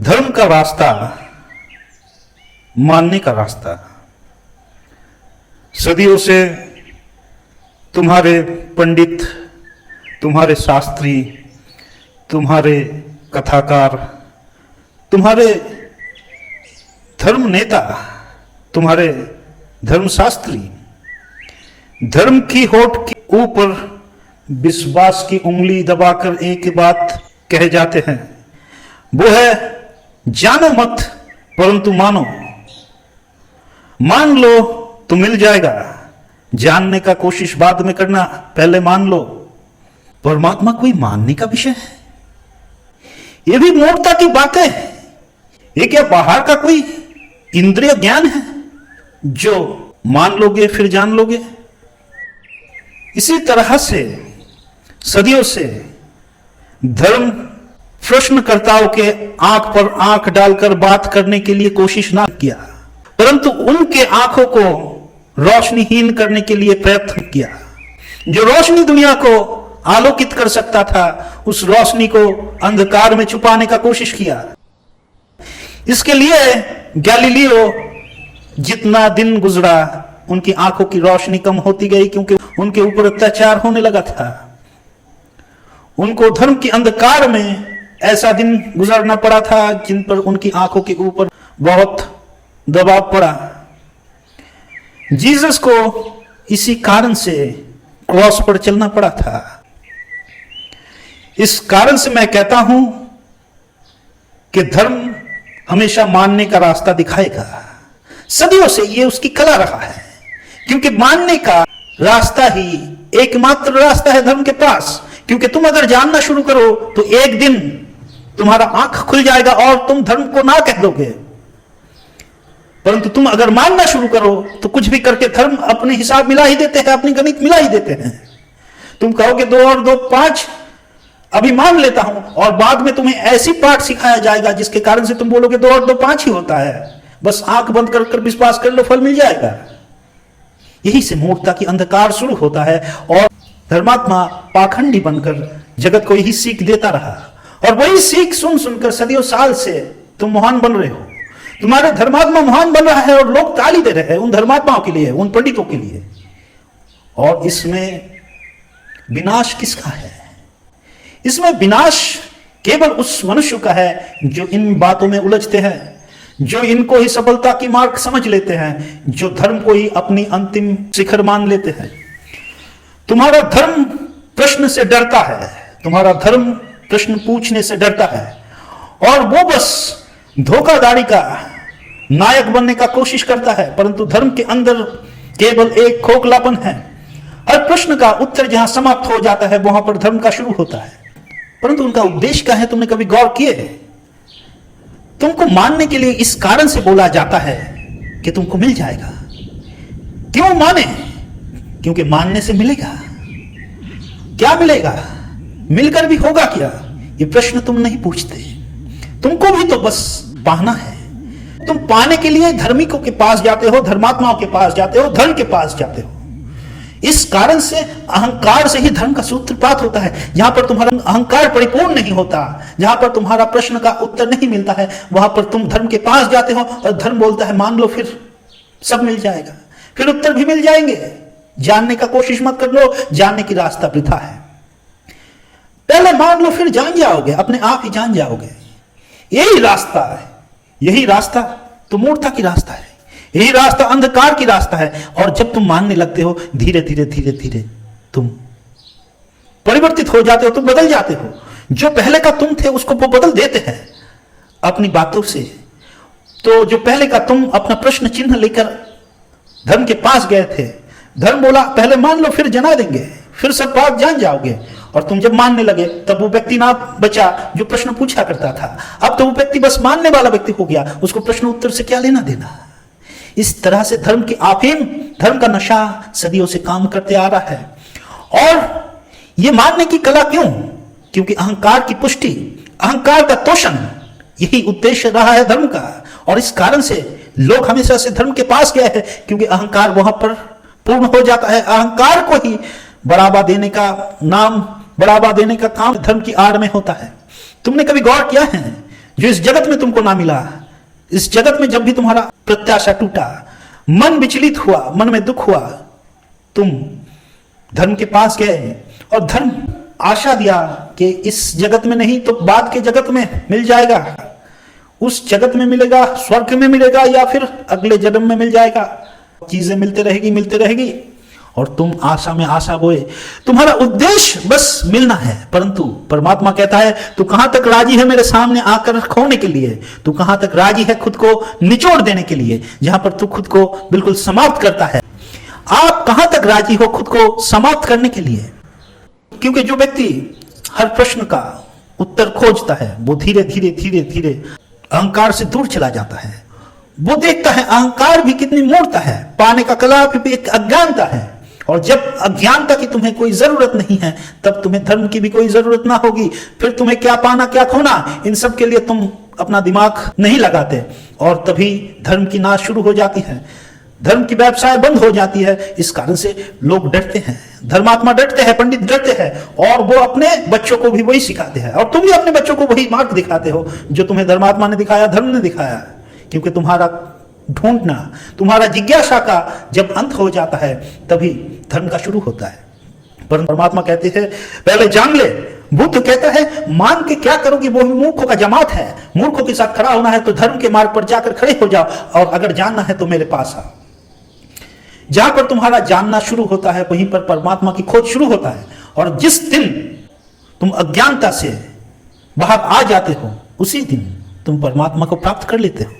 धर्म का रास्ता, मानने का रास्ता सदियों से तुम्हारे पंडित, तुम्हारे शास्त्री, तुम्हारे कथाकार, तुम्हारे धर्म नेता, तुम्हारे धर्मशास्त्री धर्म की होठ के ऊपर विश्वास की उंगली दबाकर एक ही बात कह जाते हैं, वो है जानो मत परंतु मानो। मान लो तो मिल जाएगा, जानने का कोशिश बाद में करना, पहले मान लो। परमात्मा कोई मानने का विषय है? यह भी मूर्खता की बात है। ये क्या बाहर का कोई इंद्रिय ज्ञान है जो मान लोगे फिर जान लोगे? इसी तरह से सदियों से धर्म प्रश्नकर्ताओं के आंख पर आंख डालकर बात करने के लिए कोशिश ना किया, परंतु उनके आंखों को रोशनीहीन करने के लिए प्रयत्न किया। जो रोशनी दुनिया को आलोकित कर सकता था, उस रोशनी को अंधकार में छुपाने का कोशिश किया। इसके लिए गैलीलियो जितना दिन गुजरा, उनकी आंखों की रोशनी कम होती गई, क्योंकि उनके ऊपर अत्याचार होने लगा था। उनको धर्म के अंधकार में ऐसा दिन गुजरना पड़ा था जिन पर उनकी आंखों के ऊपर बहुत दबाव पड़ा। जीसस को इसी कारण से क्रॉस पर चलना पड़ा था। इस कारण से मैं कहता हूं कि धर्म हमेशा मानने का रास्ता दिखाएगा। सदियों से यह उसकी कला रहा है, क्योंकि मानने का रास्ता ही एकमात्र रास्ता है धर्म के पास। क्योंकि तुम अगर जानना शुरू करो तो एक दिन तुम्हारा आंख खुल जाएगा और तुम धर्म को ना कह दोगे। परंतु तुम अगर मानना शुरू करो तो कुछ भी करके धर्म अपने हिसाब मिला ही देते हैं, अपनी गणित मिला ही देते हैं। तुम कहोगे 2 और 2 5, अभी मान लेता हूं, और बाद में तुम्हें ऐसी पाठ सिखाया जाएगा जिसके कारण से तुम बोलोगे 2 और 2 5 ही होता है, बस आंख बंद कर विश्वास कर लो, फल मिल जाएगा। यही से मूर्खता की अंधकार शुरू होता है और धर्मात्मा पाखंडी बनकर जगत को यही सीख देता रहा, और वही सीख सुन सुनकर सदियों साल से तुम महान बन रहे हो। तुम्हारे धर्मात्मा महान बन रहा है और लोग ताली दे रहे हैं उन धर्मात्माओं के लिए, उन पंडितों के लिए। और इसमें विनाश किसका है? इसमें विनाश केवल उस मनुष्य का है जो इन बातों में उलझते हैं, जो इनको ही सफलता की मार्ग समझ लेते हैं, जो धर्म को ही अपनी अंतिम शिखर मान लेते हैं। तुम्हारा धर्म प्रश्न से डरता है, तुम्हारा धर्म प्रश्न पूछने से डरता है, और वो बस धोखाधड़ी का नायक बनने का कोशिश करता है। परंतु धर्म के अंदर केवल एक खोखलापन है। हर प्रश्न का उत्तर जहां समाप्त हो जाता है वहां पर धर्म का शुरू होता है। परंतु उनका उद्देश्य क्या है, तुमने कभी गौर किए? तुमको मानने के लिए इस कारण से बोला जाता है कि तुमको मिल जाएगा। क्यों माने? क्योंकि मानने से मिलेगा। क्या मिलेगा? मिलकर भी होगा क्या? ये प्रश्न तुम नहीं पूछते। तुमको भी तो बस पाना है। तुम पाने के लिए धार्मिकों के पास जाते हो, धर्मात्माओं के पास जाते हो, धर्म के पास जाते हो। इस कारण से अहंकार से ही धर्म का सूत्रपात होता है। जहां पर तुम्हारा अहंकार परिपूर्ण नहीं होता, जहां पर तुम्हारा प्रश्न का उत्तर नहीं मिलता है, वहां पर तुम धर्म के पास जाते हो और धर्म बोलता है मान लो फिर सब मिल जाएगा, फिर उत्तर भी मिल जाएंगे। जानने का कोशिश मत कर लो, जानने की रास्ता वृथा है। पहले मान लो फिर जान जाओगे, अपने आप ही जान जाओगे। यही रास्ता है, यही रास्ता तो मूर्खता की रास्ता है, यही रास्ता अंधकार की रास्ता है। और जब तुम मानने लगते हो, धीरे धीरे धीरे धीरे तुम परिवर्तित हो जाते हो, तुम बदल जाते हो। जो पहले का तुम थे उसको वो बदल देते हैं अपनी बातों से। तो जो पहले का तुम अपना प्रश्न चिन्ह लेकर धर्म के पास गए थे, धर्म बोला पहले मान लो फिर जना देंगे, फिर सब बात जान जाओगे। और तुम जब मानने लगे तब वो व्यक्ति ना बचा जो प्रश्न पूछा करता था। अब तो वो व्यक्ति बस मानने वाला व्यक्ति हो गया, उसको प्रश्न उत्तर से क्या लेना देना। इस तरह से धर्म की आफीम, धर्म का नशा सदियों से काम करते आ रहा है। और ये मानने की कला क्यों? क्योंकि अहंकार की पुष्टि, अहंकार का तोषण, यही उद्देश्य रहा है धर्म का। और इस कारण से लोग हमेशा से धर्म के पास गए हैं, क्योंकि अहंकार वहां पर पूर्ण हो जाता है। अहंकार को ही बढ़ावा देने का नाम, बढ़ावा देने का काम धर्म की आड़ में होता है। तुमने कभी गौर किया है जो इस जगत में तुमको ना मिला। इस जगत में जब भी तुम्हारा प्रत्याशा टूटा, मन विचलित हुआ, मन में दुख हुआ, तुम धर्म के पास गए और धर्म आशा दिया कि इस जगत में नहीं तो बाद के जगत में मिल जाएगा, उस जगत में मिलेगा, स्वर्ग में मिलेगा या फिर अगले जन्म में मिल जाएगा। चीजें मिलते रहेगी और तुम आशा में आशा बोए। तुम्हारा उद्देश्य बस मिलना है, परंतु परमात्मा कहता है तू कहां तक राजी है मेरे सामने आकर खोने के लिए, तू कहां तक राजी है खुद को निचोड़ देने के लिए, जहां पर तू खुद को बिल्कुल समाप्त करता है। आप कहां तक राजी हो खुद को समाप्त करने के लिए? क्योंकि जो व्यक्ति हर प्रश्न का उत्तर खोजता है वो धीरे धीरे अहंकार से दूर चला जाता है। वो देखता है अहंकार भी कितनी मूर्खता है, पाने का कला भी एक अज्ञानता है। और जब अज्ञानता की तुम्हें कोई जरूरत नहीं है तब तुम्हें धर्म की भी कोई जरूरत ना होगी। फिर तुम्हें क्या पाना क्या खोना, इन सब के लिए तुम अपना दिमाग नहीं लगाते और तभी धर्म की नाश शुरू हो जाती है, धर्म की व्यवसाय बंद हो जाती है। इस कारण से लोग डरते हैं, धर्मात्मा डरते हैं, पंडित डरते हैं और वो अपने बच्चों को भी वही सिखाते हैं। और तुम भी अपने बच्चों को वही मार्ग दिखाते हो जो तुम्हें धर्मात्मा ने दिखाया, धर्म ने दिखाया। क्योंकि तुम्हारा ढूंढना, तुम्हारा जिज्ञासा का जब अंत हो जाता है तभी धर्म का शुरू होता है। पर परमात्मा कहते हैं पहले जान ले। बुद्ध कहता है मान के क्या करोगे, वो ही मूर्खों का जमात है। मूर्खों के साथ खड़ा होना है तो धर्म के मार्ग पर जाकर खड़े हो जाओ, और अगर जानना है तो मेरे पास आओ। जहां पर तुम्हारा जानना शुरू होता है वहीं पर परमात्मा की खोज शुरू होता है। और जिस दिन तुम अज्ञानता से बाहर आ जाते हो उसी दिन तुम परमात्मा को प्राप्त कर लेते हो।